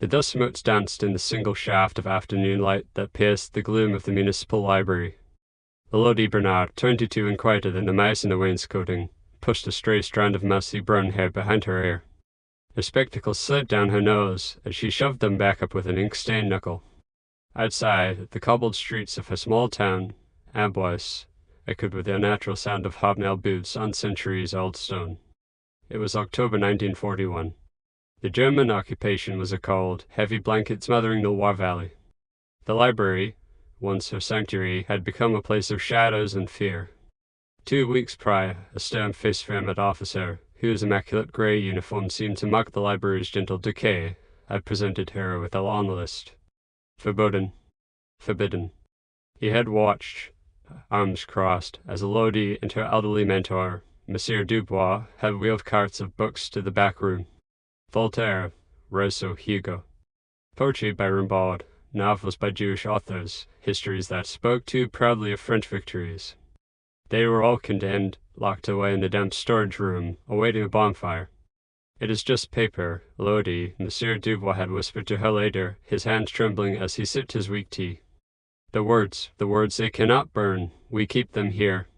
The dust motes danced in the single shaft of afternoon light that pierced the gloom of the municipal library. Elodie Bernard, 22 and quieter than the mouse in the wainscoting, pushed a stray strand of mousy brown hair behind her ear. Her spectacles slid down her nose as she shoved them back up with an ink-stained knuckle. Outside, the cobbled streets of her small town, Amboise, echoed with the unnatural sound of hobnailed boots on centuries-old stone. It was October 1941. The German occupation was a cold, heavy blanket smothering the Loire Valley. The library, once her sanctuary, had become a place of shadows and fear. 2 weeks prior, a stern-faced Fremont officer, whose immaculate grey uniform seemed to mock the library's gentle decay, had presented her with a long list. Forbidden. Forbidden. He had watched, arms crossed, as Elodie and her elderly mentor, Monsieur Dubois, had wheeled carts of books to the back room. Voltaire, Rousseau, Hugo. Poetry by Rimbaud, novels by Jewish authors, histories that spoke too proudly of French victories. They were all condemned, locked away in the damp storage room, awaiting a bonfire. "It is just paper, Elodie," Monsieur Dubois had whispered to her later, his hands trembling as he sipped his weak tea. The words, they cannot burn, we keep them here."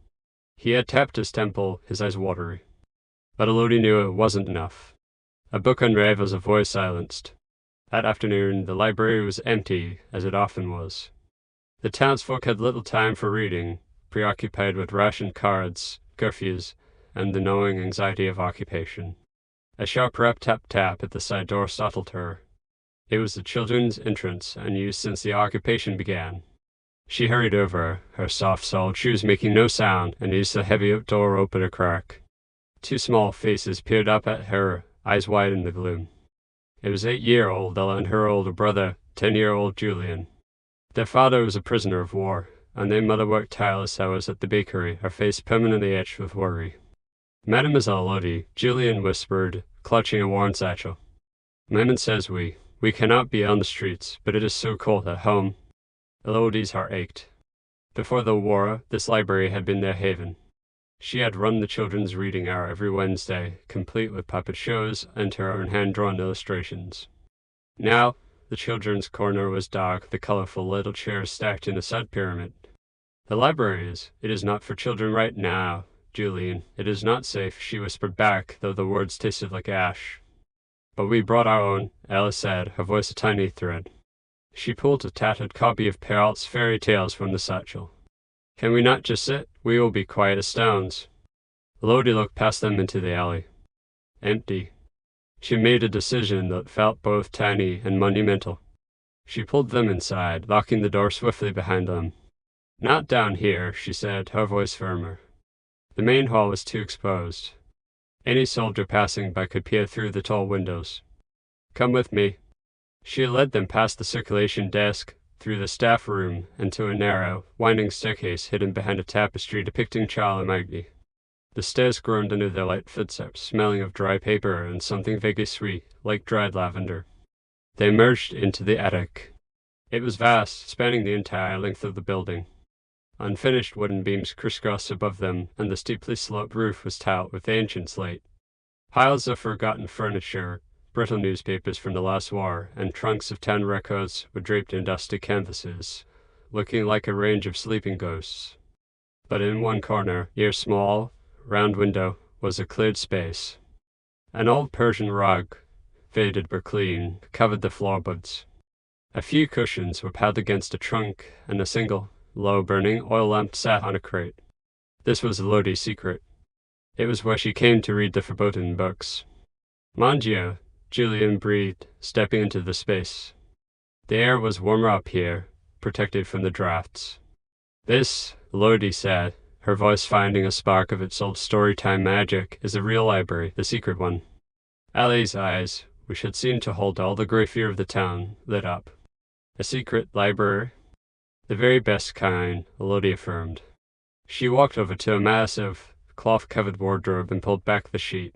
He had tapped his temple, his eyes watery. But Elodie knew it wasn't enough. A book unread was a voice silenced. That afternoon, the library was empty, as it often was. The townsfolk had little time for reading, preoccupied with ration cards, curfews, and the gnawing anxiety of occupation. A sharp rap-tap-tap at the side door startled her. It was the children's entrance, unused since the occupation began. She hurried over, her soft-soled shoes making no sound, and eased the heavy door open a crack. 2 small faces peered up at her, eyes wide in the gloom. It was 8-year-old Ella and her older brother, 10-year-old Julien. Their father was a prisoner of war, and their mother worked tireless hours at the bakery, her face permanently etched with worry. "Mademoiselle Elodie," Julien whispered, clutching a worn satchel. "Maman says we cannot be on the streets, but it is so cold at home." Elodie's heart ached. Before the war, this library had been their haven. She had run the children's reading hour every Wednesday, complete with puppet shows and her own hand-drawn illustrations. Now, the children's corner was dark, the colorful little chairs stacked in a sad pyramid. "The library it is not for children right now, Julien. It is not safe," she whispered back, though the words tasted like ash. "But we brought our own," Alice said, her voice a tiny thread. She pulled a tattered copy of Perrault's fairy tales from the satchel. "Can we not just sit? We will be quiet as stones." Elodie looked past them into the alley. Empty. She made a decision that felt both tiny and monumental. She pulled them inside, locking the door swiftly behind them. "Not down here," she said, her voice firmer. The main hall was too exposed. Any soldier passing by could peer through the tall windows. "Come with me." She led them past the circulation desk, through the staff room, and to a narrow, winding staircase hidden behind a tapestry depicting Charles and Maggie. The stairs groaned under their light footsteps, smelling of dry paper and something vaguely sweet, like dried lavender. They emerged into the attic. It was vast, spanning the entire length of the building. Unfinished wooden beams crisscrossed above them, and the steeply sloped roof was tiled with ancient slate. Piles of forgotten furniture, brittle newspapers from the last war, and trunks of town records were draped in dusty canvases, looking like a range of sleeping ghosts. But in one corner, near a small, round window, was a cleared space. An old Persian rug, faded but clean, covered the floorboards. A few cushions were piled against a trunk, and a single, low-burning oil lamp sat on a crate. This was Elodie's secret. It was where she came to read the forbidden books. "Mon Dieu," Julien breathed, stepping into the space. The air was warmer up here, protected from the drafts. "This," Elodie said, her voice finding a spark of its old storytime magic, "is the real library, the secret one." Ali's eyes, which had seemed to hold all the grey fear of the town, lit up. "A secret library?" "The very best kind," Elodie affirmed. She walked over to a massive, cloth-covered wardrobe and pulled back the sheet.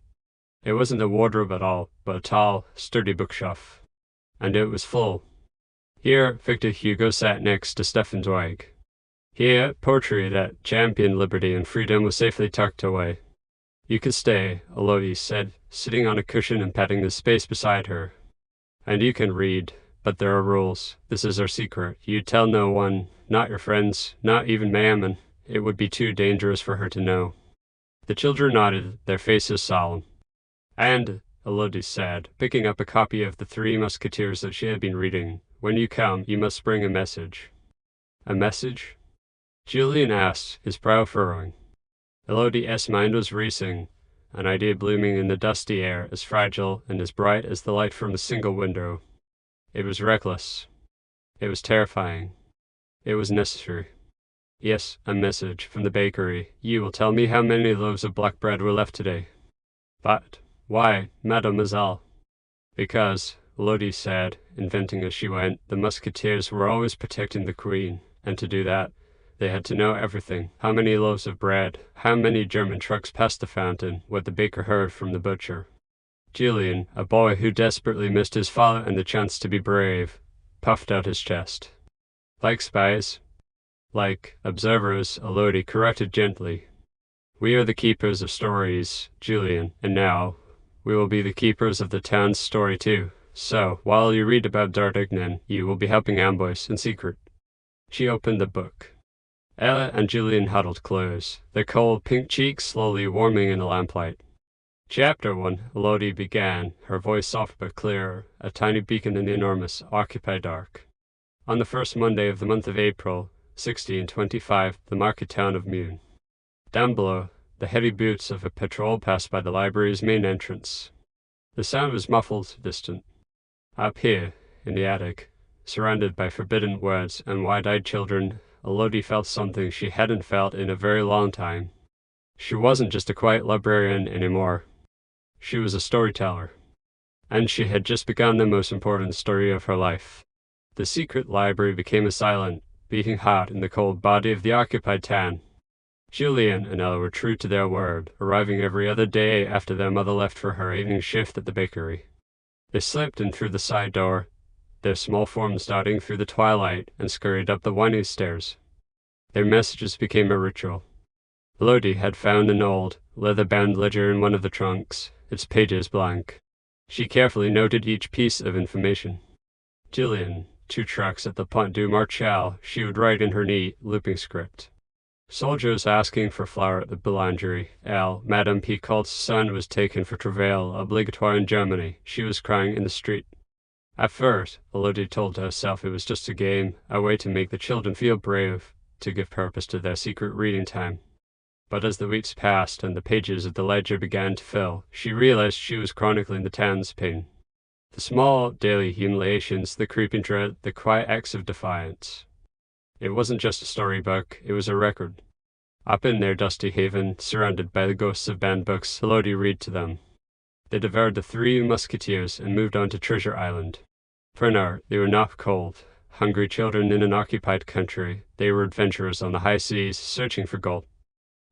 It wasn't a wardrobe at all, but a tall, sturdy bookshelf. And it was full. Here, Victor Hugo sat next to Stefan Zweig. Here, poetry that championed liberty and freedom was safely tucked away. "You can stay," Elodie said, sitting on a cushion and patting the space beside her. And you can read, but there are rules. This is our secret. You tell no one, not your friends, not even Mammon. It would be too dangerous for her to know. The children nodded, their faces solemn. And, Elodie said, picking up a copy of The Three Musketeers that she had been reading, when you come, you must bring a message. A message? Julian asked, his brow furrowing. Elodie's mind was racing, an idea blooming in the dusty air, as fragile and as bright as the light from a single window. It was reckless. It was terrifying. It was necessary. Yes, a message from the bakery. You will tell me how many loaves of black bread were left today. But why, mademoiselle? Because, Elodie said, inventing as she went, the musketeers were always protecting the queen, and to do that, they had to know everything. How many loaves of bread, how many German trucks passed the fountain, what the baker heard from the butcher. Julian, a boy who desperately missed his father and the chance to be brave, puffed out his chest. Like spies, like observers, Elodie corrected gently. We are the keepers of stories, Julian, and now we will be the keepers of the town's story too. So, while you read about D'Artagnan, you will be helping Amboise in secret. She opened the book. Ella and Julian huddled close, their cold pink cheeks slowly warming in the lamplight. Chapter 1, Elodie began, her voice soft but clear, a tiny beacon in the enormous, occupied dark. On the first Monday of the month of April, 1625, the market town of Meun. Down below, the heavy boots of a patrol passed by the library's main entrance. The sound was muffled, distant. Up here, in the attic, surrounded by forbidden words and wide-eyed children, Elodie felt something she hadn't felt in a very long time. She wasn't just a quiet librarian anymore. She was a storyteller. And she had just begun the most important story of her life. The secret library became a silent, beating heart in the cold body of the occupied town. Julian and Ella were true to their word, arriving every other day after their mother left for her evening shift at the bakery. They slipped in through the side door, their small forms darting through the twilight, and scurried up the winding stairs. Their messages became a ritual. Elodie had found an old, leather-bound ledger in one of the trunks, its pages blank. She carefully noted each piece of information. Julian, 2 trucks at the Pont du Marchal, she would write in her neat, looping script. Soldiers asking for flour at the boulangerie. L. Madame Picot's son was taken for travail obligatoire in Germany. She was crying in the street. At first, Elodie told herself it was just a game, a way to make the children feel brave, to give purpose to their secret reading time. But as the weeks passed and the pages of the ledger began to fill, she realized she was chronicling the town's pain. The small daily humiliations, the creeping dread, the quiet acts of defiance. It wasn't just a storybook, it was a record. Up in their dusty haven, surrounded by the ghosts of banned books, Elodie read to them. They devoured The Three Musketeers and moved on to Treasure Island. For an hour, they were not cold. Hungry children in an occupied country, they were adventurers on the high seas, searching for gold.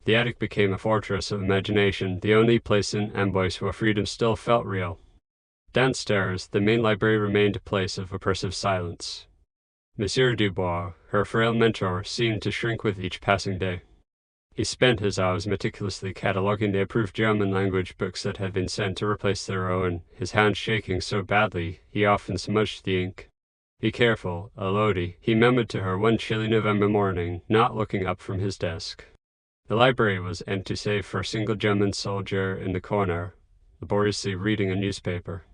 The attic became a fortress of imagination, the only place in Amboise where freedom still felt real. Downstairs, the main library remained a place of oppressive silence. Monsieur Dubois, her frail mentor, seemed to shrink with each passing day. He spent his hours meticulously cataloguing the approved German-language books that had been sent to replace their own, his hand shaking so badly he often smudged the ink. "Be careful, Elodie," he murmured to her one chilly November morning, not looking up from his desk. The library was empty save for a single German soldier in the corner, laboriously reading a newspaper.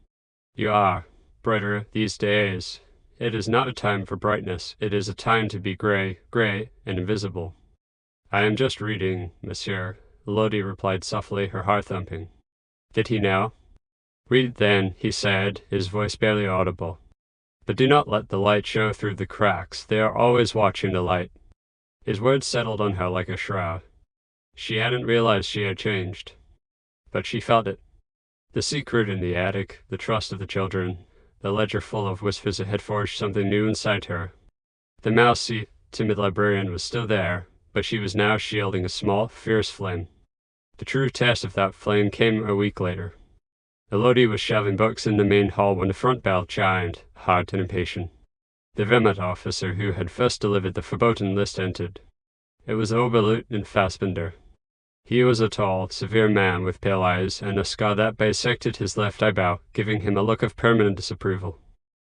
"You are brighter these days. It is not a time for brightness, it is a time to be grey, and invisible." "I am just reading, monsieur," Elodie replied softly, her heart thumping. Did he know? "Read then," he said, his voice barely audible. "But do not let the light show through the cracks, they are always watching the light." His words settled on her like a shroud. She hadn't realized she had changed. But she felt it. The secret in the attic, the trust of the children, the ledger full of whispers had forged something new inside her. The mousy, timid librarian was still there, but she was now shielding a small, fierce flame. The true test of that flame came a week later. Elodie was shelving books in the main hall when the front bell chimed, hard and impatient. The Wehrmacht officer who had first delivered the verboten list entered. It was Oberleutnant Fassbinder. He was a tall, severe man with pale eyes and a scar that bisected his left eyebrow, giving him a look of permanent disapproval.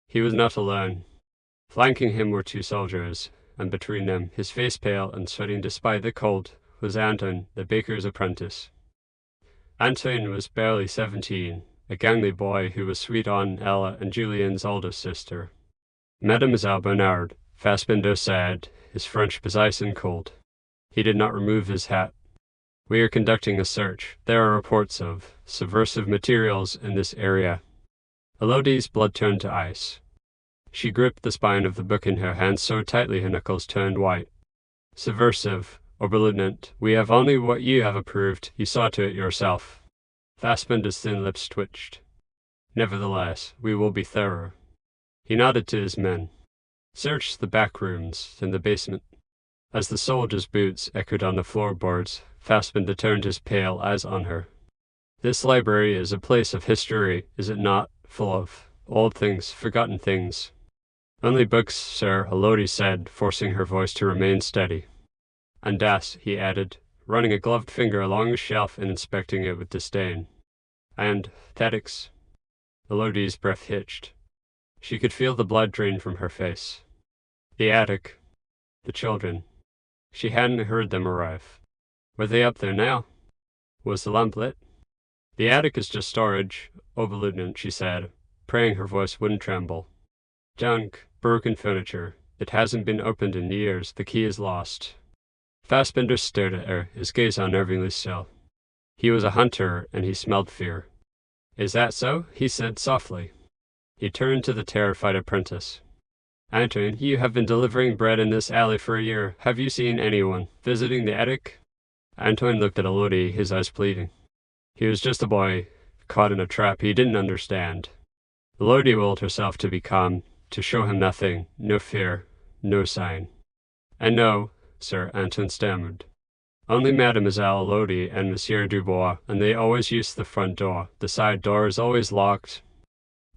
He was not alone. Flanking him were two soldiers, and between them, his face pale and sweating despite the cold, was Anton, the baker's apprentice. Anton was barely 17, a gangly boy who was sweet on Ella and Julien's oldest sister. Mademoiselle Bernard, Fassbinder said, his French was ice and cold. He did not remove his hat. We are conducting a search. There are reports of subversive materials in this area. Elodie's blood turned to ice. She gripped the spine of the book in her hand so tightly her knuckles turned white. Subversive, Oberleutnant, we have only what you have approved. You saw to it yourself. Fassbinder's thin lips twitched. Nevertheless, we will be thorough. He nodded to his men. Search the back rooms in the basement. As the soldiers' boots echoed on the floorboards, Fassbinder turned his pale eyes on her. This library is a place of history, is it not? Full of old things, forgotten things. Only books, sir, Elodie said, forcing her voice to remain steady. And das, he added, running a gloved finger along the shelf and inspecting it with disdain. And statics. Elodie's breath hitched. She could feel the blood drain from her face. The attic. The children. She hadn't heard them arrive. Were they up there now? Was the lamp lit? The attic is just storage, Oberleutnant, she said, praying her voice wouldn't tremble. Junk, broken furniture. It hasn't been opened in years. The key is lost. Fassbinder stared at her, his gaze unnervingly still. He was a hunter, and he smelled fear. Is that so? He said softly. He turned to the terrified apprentice. Anton, you have been delivering bread in this alley for a year. Have you seen anyone visiting the attic? Anton looked at Elodie, his eyes pleading. He was just a boy, caught in a trap he didn't understand. Elodie willed herself to be calm, to show him nothing, no fear, no sign. And no, sir, Anton stammered. Only Mademoiselle Elodie and Monsieur Dubois, and they always use the front door. The side door is always locked.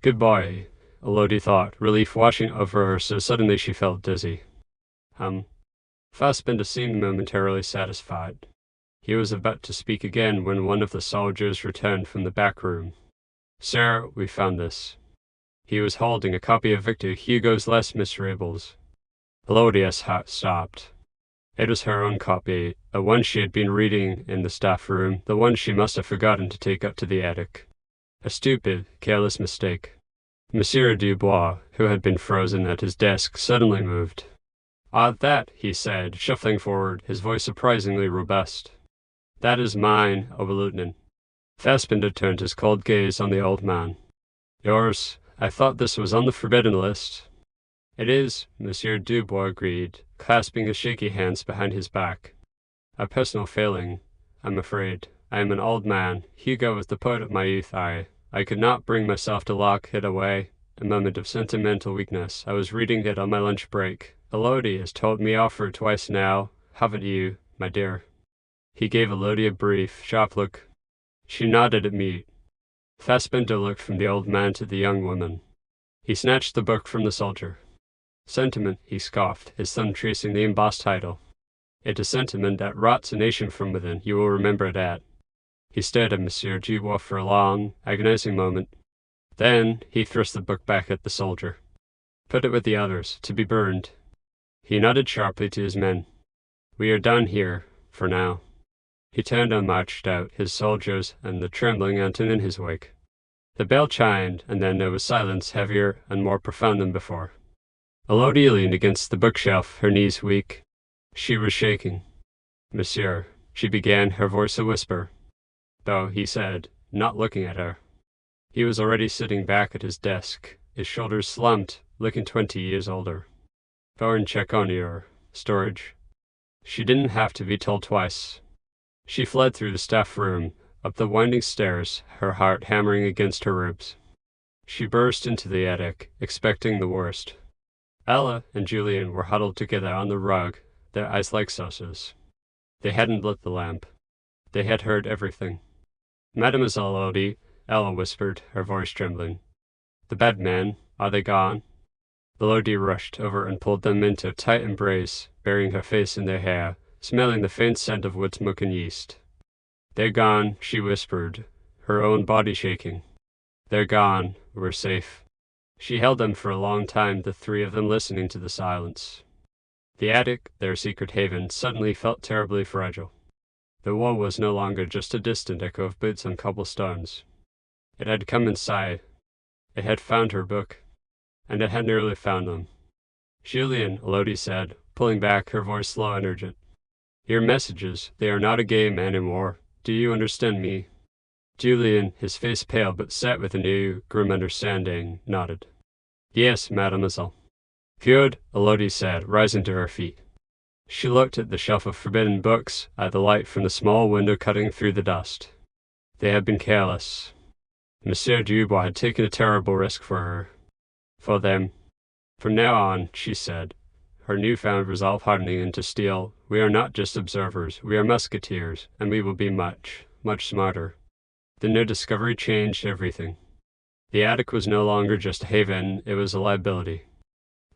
Good boy, Elodie thought, relief washing over her so suddenly she felt dizzy. Fassbinder seemed momentarily satisfied. He was about to speak again when one of the soldiers returned from the back room. Sir, we found this. He was holding a copy of Victor Hugo's Les Miserables. Elodie stopped. It was her own copy, the one she had been reading in the staff room, the one she must have forgotten to take up to the attic. A stupid, careless mistake. Monsieur Dubois, who had been frozen at his desk, suddenly moved. Ah, that, he said, shuffling forward, his voice surprisingly robust. That is mine, Oberleutnant. Fassbinder turned his cold gaze on the old man. Yours? I thought this was on the forbidden list. It is, Monsieur Dubois agreed, clasping his shaky hands behind his back. A personal failing, I'm afraid. I am an old man. Hugo was the poet of my youth. I could not bring myself to lock it away. A moment of sentimental weakness. I was reading it on my lunch break. Elodie has told me off for it twice now. Haven't you, my dear? He gave Elodie a brief, sharp look. She nodded at me. Fassbinder looked from the old man to the young woman. He snatched the book from the soldier. Sentiment, he scoffed, his thumb tracing the embossed title. It is sentiment that rots a nation from within, you will remember that. He stared at Monsieur Dubois for a long, agonizing moment. Then he thrust the book back at the soldier. Put it with the others, to be burned. He nodded sharply to his men. We are done here, for now. He turned and marched out, his soldiers and the trembling Anton in his wake. The bell chimed, and then there was silence, heavier and more profound than before. Elodie leaned against the bookshelf, her knees weak. She was shaking. Monsieur, she began, her voice a whisper. Though, he said, not looking at her. He was already sitting back at his desk, his shoulders slumped, looking 20 years older. Go and check on your storage. She didn't have to be told twice. She fled through the staff room, up the winding stairs, her heart hammering against her ribs. She burst into the attic, expecting the worst. Ella and Julien were huddled together on the rug, their eyes like saucers. They hadn't lit the lamp. They had heard everything. Mademoiselle Elodie, Ella whispered, her voice trembling. The bad men, are they gone? Elodie rushed over and pulled them into a tight embrace, burying her face in their hair, smelling the faint scent of wood smoke and yeast. They're gone, she whispered, her own body shaking. They're gone, we're safe. She held them for a long time, the three of them listening to the silence. The attic, their secret haven, suddenly felt terribly fragile. The wall was no longer just a distant echo of boots on cobblestones. It had come inside. It had found her book, and it had nearly found them. Julian, Elodie said, pulling back, her voice low and urgent. Your messages, they are not a game anymore. Do you understand me? Julian, his face pale but set with a new, grim understanding, nodded. Yes, mademoiselle. Good, Elodie said, rising to her feet. She looked at the shelf of forbidden books, at the light from the small window cutting through the dust. They had been careless. Monsieur Dubois had taken a terrible risk for her. For them. From now on, she said, her newfound resolve hardening into steel, we are not just observers, we are musketeers, and we will be much, much smarter. The new discovery changed everything. The attic was no longer just a haven, it was a liability.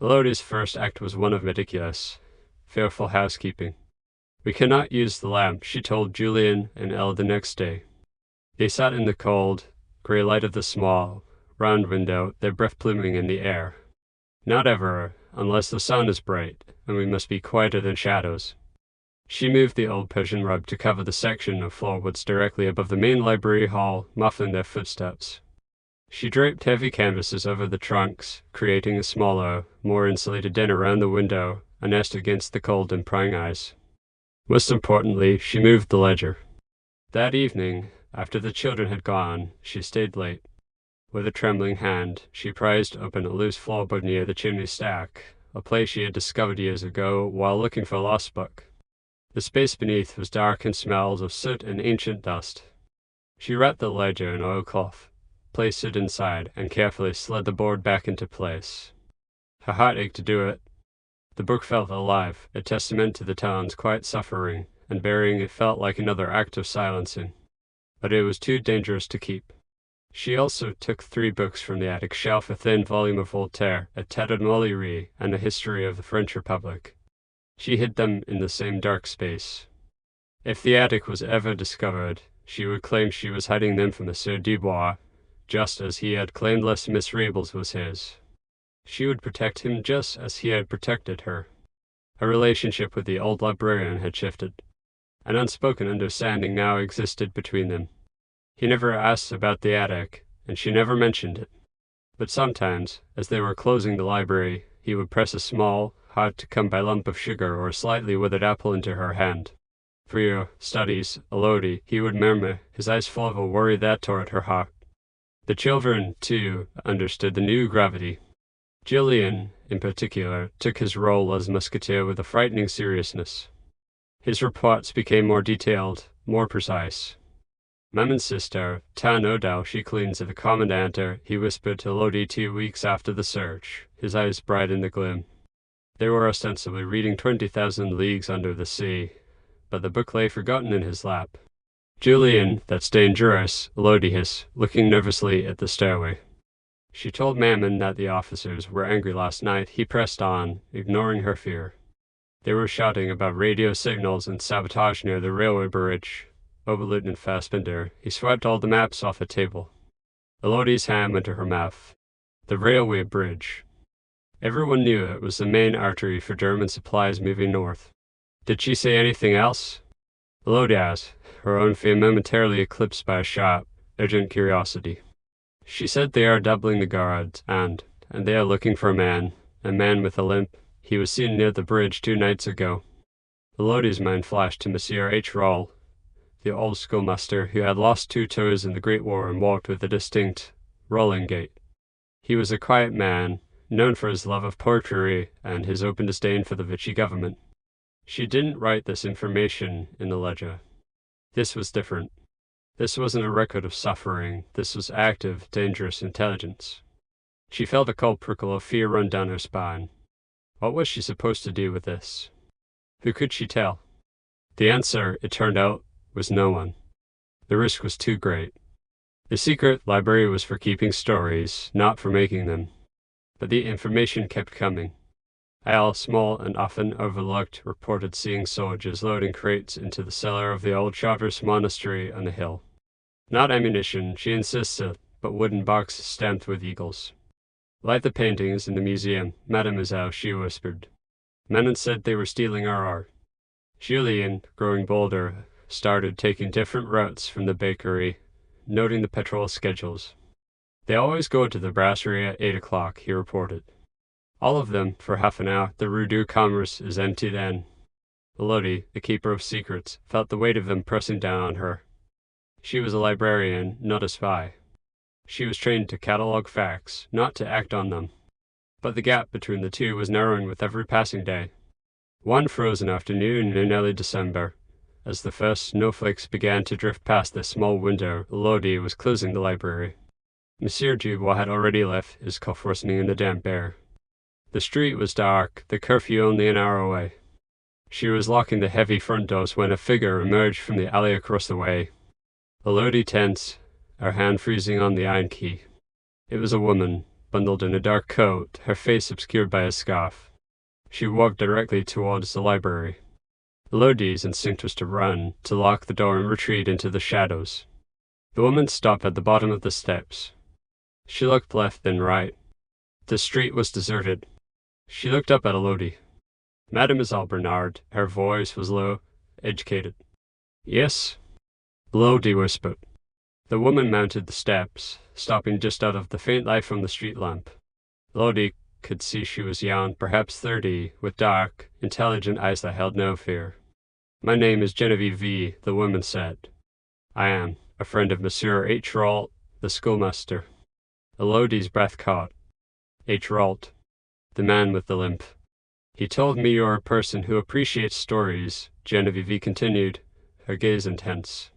Elodie's first act was one of meticulous, fearful housekeeping. We cannot use the lamp, she told Julian and Elle the next day. They sat in the cold, grey light of the small, round window, their breath pluming in the air. Not ever, unless the sun is bright, and we must be quieter than shadows. She moved the old Persian rug to cover the section of floorboards directly above the main library hall, muffling their footsteps. She draped heavy canvases over the trunks, creating a smaller, more insulated den around the window, a nest against the cold and prying eyes. Most importantly, she moved the ledger. That evening, after the children had gone, she stayed late. With a trembling hand, she prized open a loose floorboard near the chimney stack, a place she had discovered years ago while looking for a lost book. The space beneath was dark and smelled of soot and ancient dust. She wrapped the ledger in oilcloth, placed it inside, and carefully slid the board back into place. Her heart ached to do it. The book felt alive, a testament to the town's quiet suffering, and burying it felt like another act of silencing. But it was too dangerous to keep. She also took 3 books from the attic shelf, a thin volume of Voltaire, a tattered Molière, and a history of the French Republic. She hid them in the same dark space. If the attic was ever discovered, she would claim she was hiding them from Monsieur Dubois, just as he had claimed Les Miserables was his. She would protect him just as he had protected her. Her relationship with the old librarian had shifted. An unspoken understanding now existed between them. He never asked about the attic, and she never mentioned it. But sometimes, as they were closing the library, he would press a small, hard-to-come-by lump of sugar or a slightly withered apple into her hand. For your studies, Elodie, he would murmur, his eyes full of a worry that tore at her heart. The children, too, understood the new gravity. Julian, in particular, took his role as musketeer with a frightening seriousness. His reports became more detailed, more precise. Maman's sister, Tan Odell, she cleans at the commandanter, he whispered to Elodie 2 weeks after the search, his eyes bright in the gloom. They were ostensibly reading 20,000 Leagues Under the Sea, but the book lay forgotten in his lap. Julian, that's dangerous, Elodie hissed, looking nervously at the stairway. She told Mammon that the officers were angry last night. He pressed on, ignoring her fear. They were shouting about radio signals and sabotage near the railway bridge. Oberleutnant Fassbinder, he swept all the maps off the table. Elodie's hand went to her mouth. The railway bridge. Everyone knew it was the main artery for German supplies moving north. Did she say anything else? Elodie asked, her own fear momentarily eclipsed by a sharp, urgent curiosity. She said they are doubling the guards, and they are looking for a man with a limp. He was seen near the bridge 2 nights ago. Elodie's mind flashed to Monsieur H. Roll, the old schoolmaster who had lost 2 toes in the Great War and walked with a distinct, rolling gait. He was a quiet man, known for his love of poetry and his open disdain for the Vichy government. She didn't write this information in the ledger. This was different. This wasn't a record of suffering. This was active, dangerous intelligence. She felt a cold prickle of fear run down her spine. What was she supposed to do with this? Who could she tell? The answer, it turned out, was no one. The risk was too great. The secret library was for keeping stories, not for making them. But the information kept coming. Al, small and often overlooked, reported seeing soldiers loading crates into the cellar of the old Chartist monastery on the hill. Not ammunition, she insisted, but wooden boxes stamped with eagles. Like the paintings in the museum, mademoiselle, she whispered. Men said they were stealing our art. Julien, growing bolder, started taking different routes from the bakery, noting the patrol schedules. They always go to the brasserie at 8 o'clock, he reported. All of them, for half an hour. The Rue du Commerce is empty then. Elodie, the keeper of secrets, felt the weight of them pressing down on her. She was a librarian, not a spy. She was trained to catalogue facts, not to act on them. But the gap between the two was narrowing with every passing day. One frozen afternoon in early December, as the first snowflakes began to drift past the small window, Elodie was closing the library. Monsieur Dubois had already left, his cough worsening in the damp air. The street was dark, the curfew only an hour away. She was locking the heavy front doors when a figure emerged from the alley across the way. Elodie tense, her hand freezing on the iron key. It was a woman, bundled in a dark coat, her face obscured by a scarf. She walked directly towards the library. Elodie's instinct was to run, to lock the door and retreat into the shadows. The woman stopped at the bottom of the steps. She looked left then right. The street was deserted. She looked up at Elodie. Mademoiselle Bernard, her voice was low, educated. Yes? Elodie whispered. The woman mounted the steps, stopping just out of the faint light from the street lamp. Elodie could see she was young, perhaps 30, with dark, intelligent eyes that held no fear. My name is Genevieve V., the woman said. I am a friend of Monsieur H. Rault, the schoolmaster. Elodie's breath caught. H. Rault, the man with the limp. He told me you're a person who appreciates stories, Genevieve continued, her gaze intense.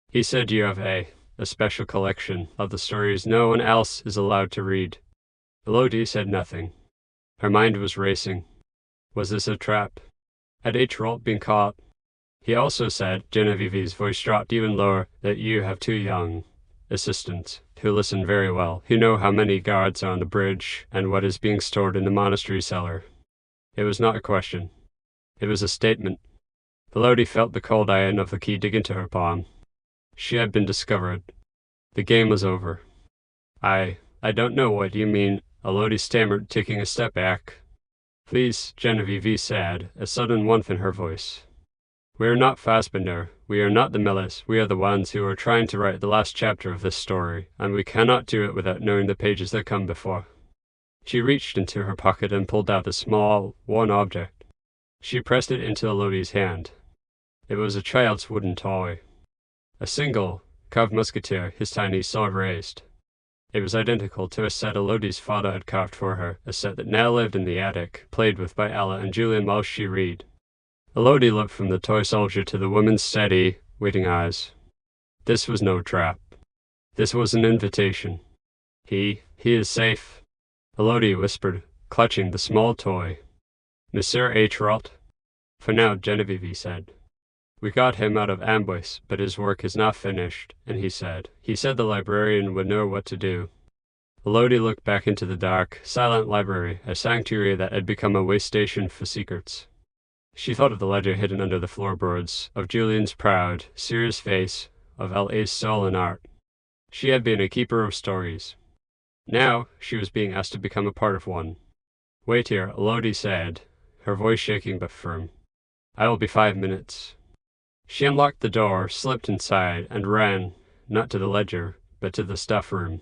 He said you have a special collection of the stories no one else is allowed to read. Elodie said nothing. Her mind was racing. Was this a trap? Had H. Rault been caught? He also said, Genevieve's voice dropped even lower, that you have 2 young assistants who listen very well, who know how many guards are on the bridge and what is being stored in the monastery cellar. It was not a question. It was a statement. Elodie felt the cold iron of the key dig into her palm. She had been discovered. The game was over. I don't know what you mean, Elodie stammered, taking a step back. Please, Genevieve said, a sudden warmth in her voice. We are not Fassbinder, we are not the Millers, we are the ones who are trying to write the last chapter of this story, and we cannot do it without knowing the pages that come before. She reached into her pocket and pulled out a small, worn object. She pressed it into Elodie's hand. It was a child's wooden toy. A single, carved musketeer, his tiny sword raised. It was identical to a set Elodie's father had carved for her, a set that now lived in the attic, played with by Ella and Julien while she read. Elodie looked from the toy soldier to the woman's steady, waiting eyes. This was no trap. This was an invitation. He is safe, Elodie whispered, clutching the small toy. Monsieur H. Rault? For now, Genevieve said. We got him out of ambush, but his work is not finished, and he said the librarian would know what to do. Elodie looked back into the dark, silent library, a sanctuary that had become a way station for secrets. She thought of the ledger hidden under the floorboards, of Julien's proud, serious face, of L.A.'s soul and art. She had been a keeper of stories. Now, she was being asked to become a part of one. Wait here, Elodie said, her voice shaking but firm. I will be 5 minutes. She unlocked the door, slipped inside, and ran, not to the ledger, but to the stuff room.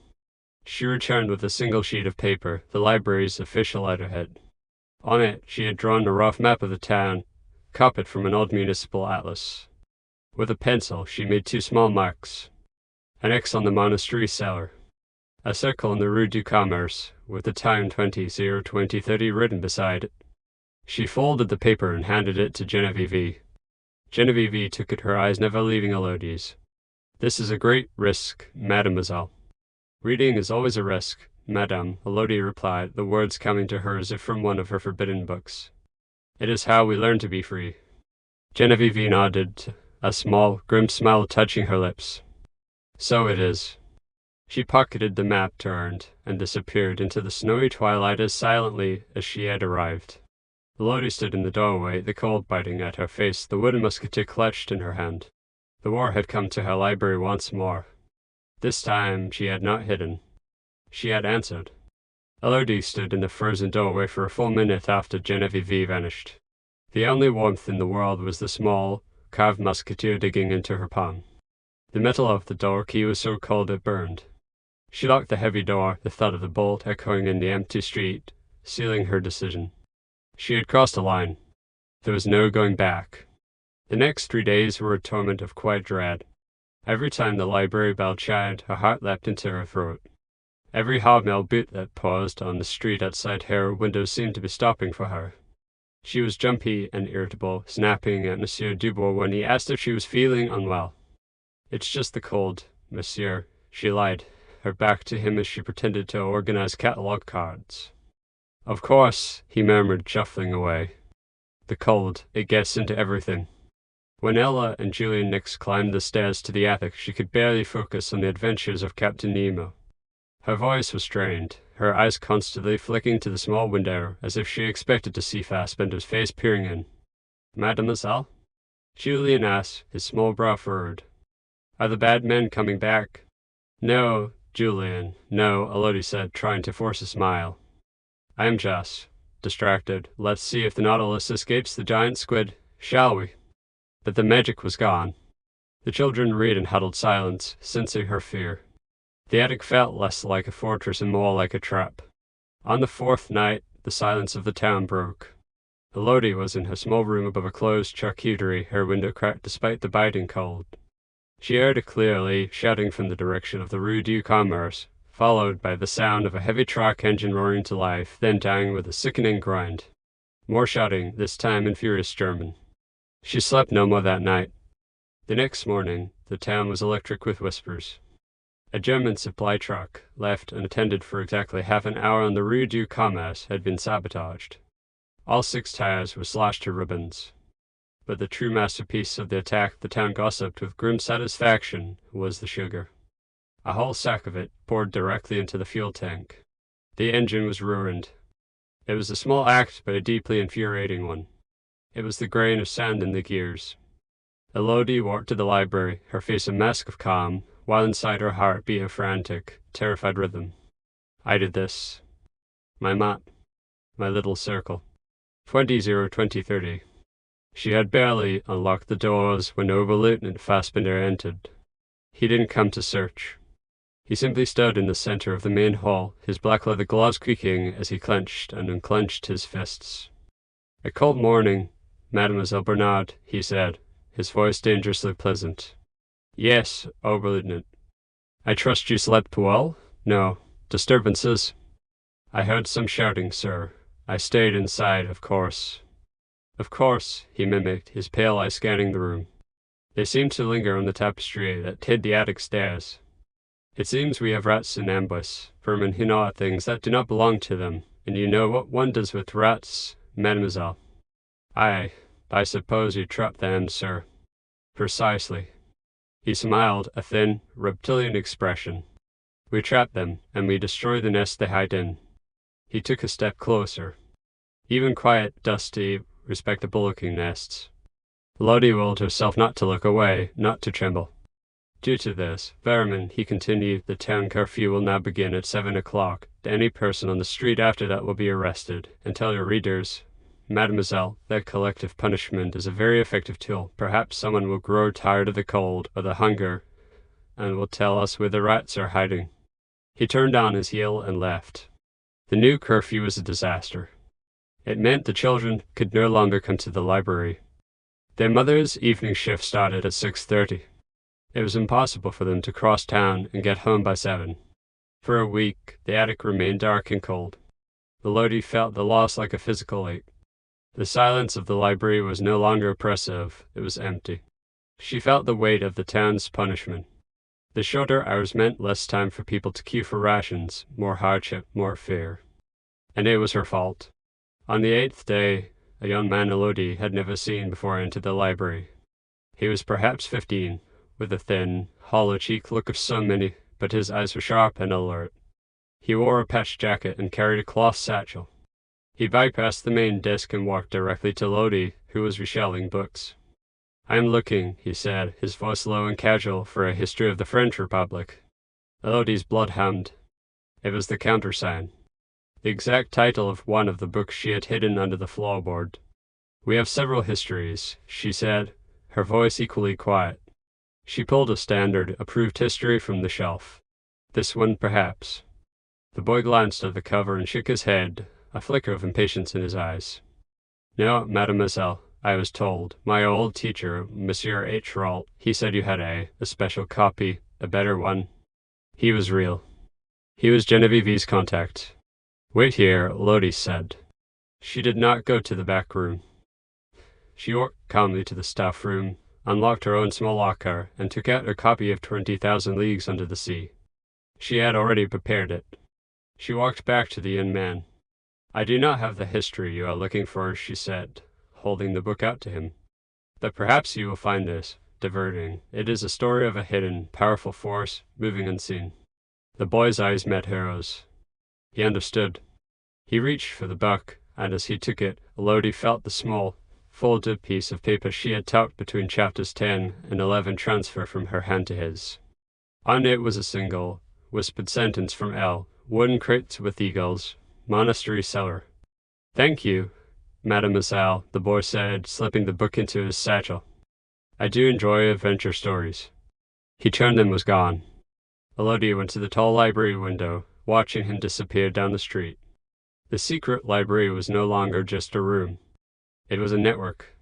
She returned with a single sheet of paper, the library's official letterhead. On it, she had drawn a rough map of the town, copied from an old municipal atlas. With a pencil, she made 2 small marks. An X on the monastery cellar. A circle in the Rue du Commerce, with the time 20/0/2030 written beside it. She folded the paper and handed it to Genevieve. Genevieve took it, her eyes never leaving Elodie's. This is a great risk, mademoiselle. Reading is always a risk, madame, Elodie replied, the words coming to her as if from one of her forbidden books. It is how we learn to be free. Genevieve nodded, a small, grim smile touching her lips. So it is. She pocketed the map, turned, and disappeared into the snowy twilight as silently as she had arrived. Elodie stood in the doorway, the cold biting at her face, the wooden musketeer clutched in her hand. The war had come to her library once more. This time she had not hidden. She had answered. Elodie stood in the frozen doorway for a full minute after Genevieve vanished. The only warmth in the world was the small, carved musketeer digging into her palm. The metal of the door key was so cold it burned. She locked the heavy door, the thud of the bolt echoing in the empty street, sealing her decision. She had crossed a line. There was no going back. The next 3 days were a torment of quiet dread. Every time the library bell chimed, her heart leapt into her throat. Every hobnail boot that paused on the street outside her window seemed to be stopping for her. She was jumpy and irritable, snapping at Monsieur Dubois when he asked if she was feeling unwell. "It's just the cold, monsieur," she lied, her back to him as she pretended to organize catalogue cards. "Of course," he murmured, shuffling away. "The cold, it gets into everything." When Ella and Julian next climbed the stairs to the attic, she could barely focus on the adventures of Captain Nemo. Her voice was strained, her eyes constantly flicking to the small window, as if she expected to see Fassbender's face peering in. "Mademoiselle?" Julian asked, his small brow furrowed. "Are the bad men coming back?" "No, Julian, no," Elodie said, trying to force a smile. "I am just distracted. Let's see if the Nautilus escapes the giant squid, shall we?" But the magic was gone. The children read in huddled silence, sensing her fear. The attic felt less like a fortress and more like a trap. On the 4th night, the silence of the town broke. Elodie was in her small room above a closed charcuterie, her window cracked despite the biting cold. She heard it clearly, shouting from the direction of the Rue du Commerce, followed by the sound of a heavy truck engine roaring to life, then dying with a sickening grind. More shouting, this time in furious German. She slept no more that night. The next morning, the town was electric with whispers. A German supply truck, left unattended for exactly half an hour on the Rue du Commerce, had been sabotaged. All 6 tires were slashed to ribbons. But the true masterpiece of the attack, the town gossiped with grim satisfaction, was the sugar. A whole sack of it poured directly into the fuel tank. The engine was ruined. It was a small act, but a deeply infuriating one. It was the grain of sand in the gears. Elodie walked to the library, her face a mask of calm, while inside her heart beat a frantic, terrified rhythm. I did this. My map. My little circle. 20-0-2030. She had barely unlocked the doors when Oberleutnant Fassbender entered. He didn't come to search. He simply stood in the center of the main hall, his black leather gloves creaking as he clenched and unclenched his fists. "A cold morning, Mademoiselle Bernard," he said, his voice dangerously pleasant. "Yes, Oberleutnant." "I trust you slept well? No disturbances?" "I heard some shouting, sir. I stayed inside, of course." "Of course," he mimicked, his pale eyes scanning the room. They seemed to linger on the tapestry that hid the attic stairs. "It seems we have rats in ambush, vermin who gnaw at things that do not belong to them, and you know what one does with rats, mademoiselle." I suppose you trap them, sir." "Precisely." He smiled, a thin, reptilian expression. "We trap them, and we destroy the nest they hide in." He took a step closer. "Even quiet, dusty, respectable-looking nests." Elodie willed herself not to look away, not to tremble. "Due to this, vermin," he continued, "the town curfew will now begin at 7 o'clock. Any person on the street after that will be arrested. And tell your readers, mademoiselle, that collective punishment is a very effective tool. Perhaps someone will grow tired of the cold or the hunger, and will tell us where the rats are hiding." He turned on his heel and left. The new curfew was a disaster. It meant the children could no longer come to the library. Their mother's evening shift started at 6:30. It was impossible for them to cross town and get home by 7. For a week, the attic remained dark and cold. Elodie felt the loss like a physical ache. The silence of the library was no longer oppressive, it was empty. She felt the weight of the town's punishment. The shorter hours meant less time for people to queue for rations, more hardship, more fear. And it was her fault. On the 8th day, a young man Elodie had never seen before entered the library. He was perhaps 15, with a thin, hollow-cheeked look of so many, but his eyes were sharp and alert. He wore a patched jacket and carried a cloth satchel. He bypassed the main desk and walked directly to Elodie, who was reshelling books. "I am looking," he said, his voice low and casual, "for a history of the French Republic." Elodie's blood hummed. It was the countersign. the exact title of one of the books she had hidden under the floorboard. "We have several histories," she said, her voice equally quiet. She pulled a standard, approved history from the shelf. "This one, perhaps." The boy glanced at the cover and shook his head, a flicker of impatience in his eyes. "No, mademoiselle, I was told. My old teacher, Monsieur H. Rault, he said you had a special copy, a better one. He was real. He was Genevieve's contact." "Wait here," Elodie said. She did not go to the back room. She walked calmly to the staff room, unlocked her own small locker, and took out her copy of 20,000 Leagues Under the Sea. She had already prepared it. She walked back to the young man. "I do not have the history you are looking for," she said, holding the book out to him. "But perhaps you will find this diverting. It is a story of a hidden, powerful force, moving unseen." The boy's eyes met hers. He understood. He reached for the book, and as he took it, Elodie felt the small, folded piece of paper she had tucked between chapters 10 and 11 transfer from her hand to his. On it was a single, whispered sentence from L. "Wooden crates with eagles. Monastery cellar." "Thank you, mademoiselle," the boy said, slipping the book into his satchel. "I do enjoy adventure stories." He turned and was gone. Elodie went to the tall library window, watching him disappear down the street. The secret library was no longer just a room. It was a network.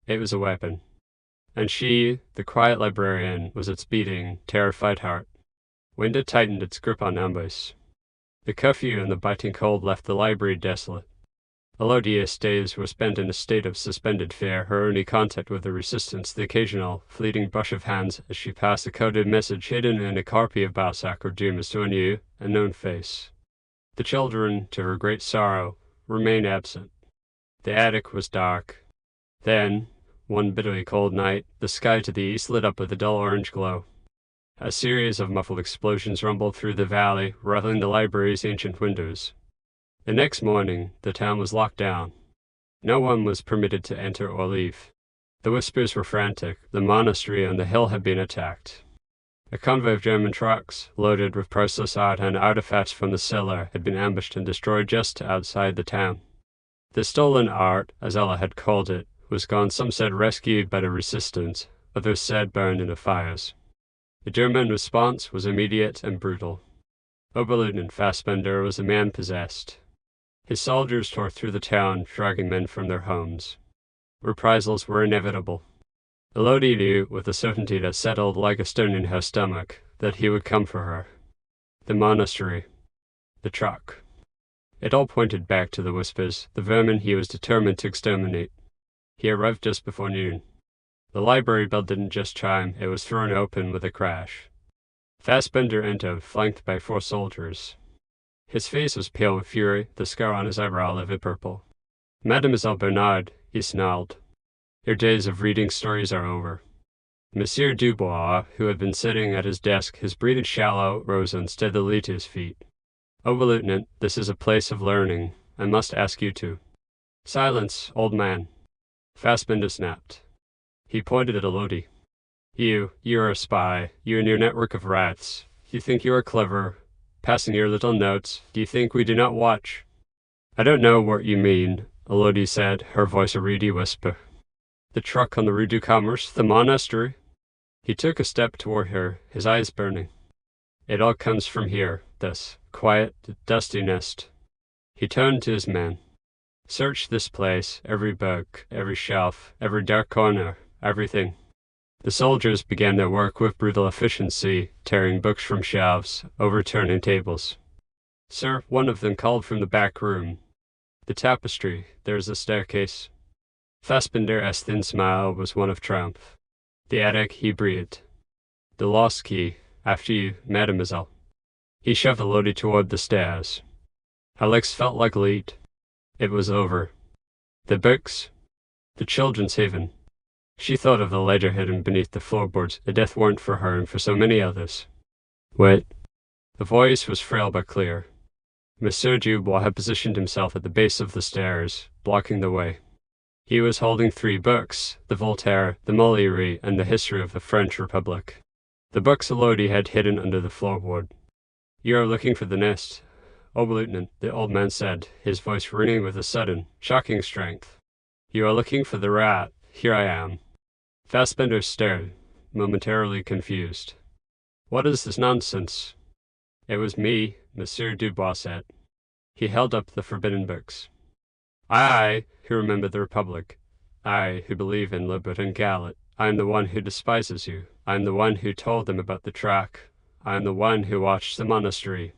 It was a weapon. And she, the quiet librarian, was its beating, terrified heart. Winter tightened its grip on Amboise. The curfew and the biting cold left the library desolate. Elodie's days were spent in a state of suspended fear, her only contact with the resistance the occasional, fleeting brush of hands as she passed a coded message hidden in a copy of Balzac or Dumas to a new, unknown face. The children, to her great sorrow, remained absent. The attic was dark. Then, one bitterly cold night, the sky to the east lit up with a dull orange glow. A series of muffled explosions rumbled through the valley, rattling the library's ancient windows. The next morning, the town was locked down. No one was permitted to enter or leave. The whispers were frantic. The monastery on the hill had been attacked. A convoy of German trucks, loaded with priceless art and artifacts from the cellar, had been ambushed and destroyed just outside the town. The stolen art, as Ella had called it, was gone. Some said rescued by the resistance, others said burned in the fires. The German response was immediate and brutal. Oberleutnant Fassbender was a man possessed. His soldiers tore through the town, dragging men from their homes. Reprisals were inevitable. Elodie knew, with a certainty that settled like a stone in her stomach, that he would come for her. The monastery. The truck. It all pointed back to the whispers, the vermin he was determined to exterminate. He arrived just before noon. The library bell didn't just chime, it was thrown open with a crash. Fassbender entered, flanked by 4 soldiers. His face was pale with fury, the scar on his eyebrow livid purple. "Mademoiselle Bernard," he snarled. "Your days of reading stories are over." Monsieur Dubois, who had been sitting at his desk, his breathing shallow, rose unsteadily to his feet. "Oberleutnant, this is a place of learning. I must ask you to—" "Silence, old man." Fassbender snapped. He pointed at Elodie. You are a spy. You and your network of rats. You think you are clever, passing your little notes. Do you think we do not watch?" "I don't know what you mean," Elodie said, her voice a reedy whisper. "The truck on the Rue du Commerce, the monastery." He took a step toward her, his eyes burning. "It all comes from here, this quiet, dusty nest." He turned to his men. "Search this place, every book, every shelf, every dark corner, everything." The soldiers began their work with brutal efficiency, tearing books from shelves, overturning tables. "Sir," one of them called from the back room. "The tapestry, there is a staircase." Fassbender's thin smile was one of triumph. "The attic," he breathed. "The lost key, after you, mademoiselle." He shoved Elodie toward the stairs. Her legs felt like lead. It was over. The books. The children's haven. She thought of the ledger hidden beneath the floorboards, a death warrant for her and for so many others. "Wait." The voice was frail but clear. Monsieur Dubois had positioned himself at the base of the stairs, blocking the way. He was holding 3 books, the Voltaire, the Molière, and the History of the French Republic. The books Elodie had hidden under the floorboard. "You are looking for the nest. Oberleutnant, the old man said, his voice ringing with a sudden, shocking strength. You are looking for the rat. Here I am. Fassbender stared, momentarily confused. What is this nonsense? It was me, Monsieur Dubois said. He held up the forbidden books. I, who remember the Republic. I, who believe in Libet and Gallet. I am the one who despises you. I am the one who told them about the track. I am the one who watched the monastery.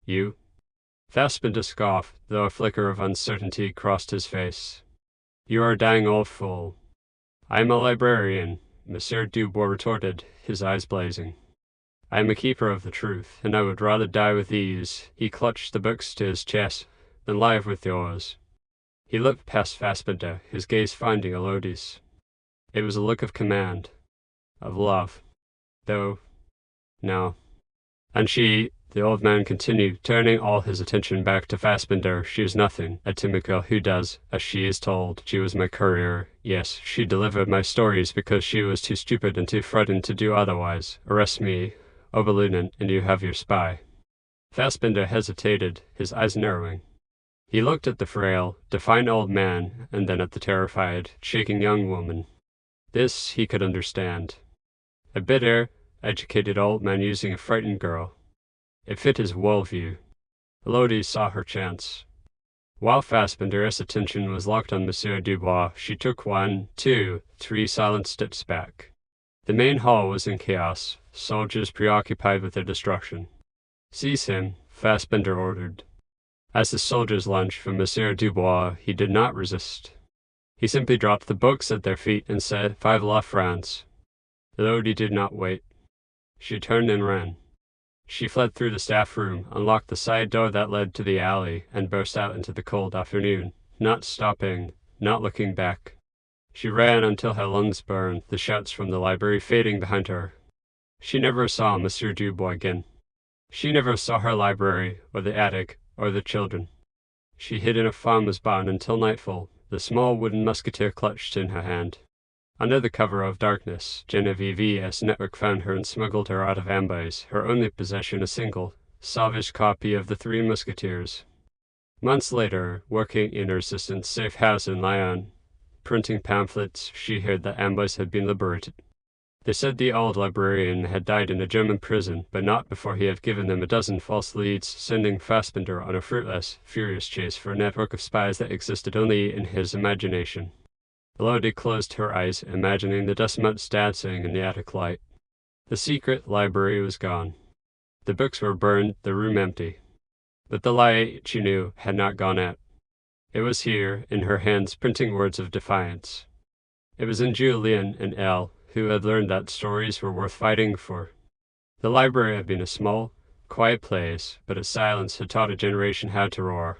You? Fassbender scoffed, though a flicker of uncertainty crossed his face. You are a dang old fool. I am a librarian, Monsieur Dubois retorted, his eyes blazing. I am a keeper of the truth, and I would rather die with ease. He clutched the books to his chest, than live with yours. He looked past Fassbender, his gaze finding Elodie's. It was a look of command, of love. Though, no. And she, the old man continued, turning all his attention back to Fassbender, she is nothing, a timid girl who does, as she is told. She was my courier. Yes, she delivered my stories because she was too stupid and too frightened to do otherwise. Arrest me, Oberleutnant, and you have your spy. Fassbender hesitated, his eyes narrowing. He looked at the frail, defiant old man, and then at the terrified, shaking young woman. This he could understand. A bitter, educated old man using a frightened girl. It fit his worldview. Elodie saw her chance. While Fassbender's attention was locked on Monsieur Dubois, she took 1, 2, 3 silent steps back. The main hall was in chaos, soldiers preoccupied with their destruction. Seize him, Fassbender ordered. As the soldiers lunged for Monsieur Dubois, he did not resist. He simply dropped the books at their feet and said, 5 la francs. Elodie did not wait. She turned and ran. She fled through the staff room, unlocked the side door that led to the alley, and burst out into the cold afternoon, not stopping, not looking back. She ran until her lungs burned, the shouts from the library fading behind her. She never saw Monsieur Dubois again. She never saw her library, or the attic, or the children. She hid in a farmer's barn until nightfall, the small wooden musketeer clutched in her hand. Under the cover of darkness, Genevieve's network found her and smuggled her out of Amboise, her only possession a single, salvaged copy of the 3 Musketeers. Months later, working in her assistant's safe house in Lyon, printing pamphlets, she heard that Amboise had been liberated. They said the old librarian had died in a German prison, but not before he had given them a dozen false leads, sending Fassbender on a fruitless, furious chase for a network of spies that existed only in his imagination. Elodie closed her eyes, imagining the dust motes dancing in the attic light. The secret library was gone. The books were burned, the room empty. But the light, she knew, had not gone out. It was here, in her hands, printing words of defiance. It was in Julien and Elle, who had learned that stories were worth fighting for. The library had been a small, quiet place, but its silence had taught a generation how to roar.